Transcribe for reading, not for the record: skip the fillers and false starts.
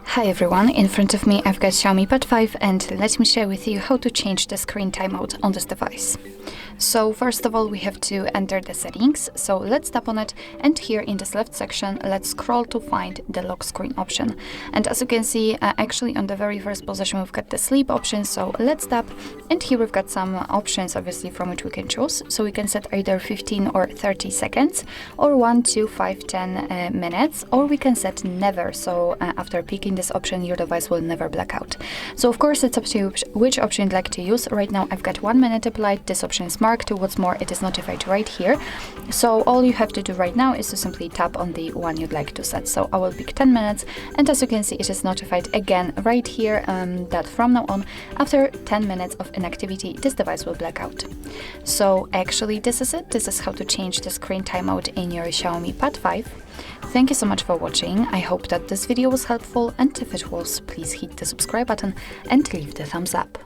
Hi everyone, in front of me I've got Xiaomi Pad 5 and let me share with you how to change the screen timeout on this device. So first of all we have to enter the settings, so let's tap on it, and here in this left section let's scroll to find the lock screen option. And as you can see, actually on the very first position we've got the sleep option, so let's tap, and here we've got some options obviously from which we can choose. So we can set either 15 or 30 seconds, or 1, 2, 5, 10 minutes, or we can set never, so after picking this option your device will never black out. So of course it's up to you which option you'd like to use. Right now I've got 1 minute applied, this option is marked. What's more, it is notified right here, so all you have to do right now is to simply tap on the one you'd like to set. So I will pick 10 minutes, and as you can see it is notified again right here that from now on, after 10 minutes of inactivity, this device will black out. So actually this is it. This is how to change the screen timeout in your Xiaomi Pad 5. Thank you so much for watching. I hope that this video was helpful, and if it was, please hit the subscribe button and leave the thumbs up.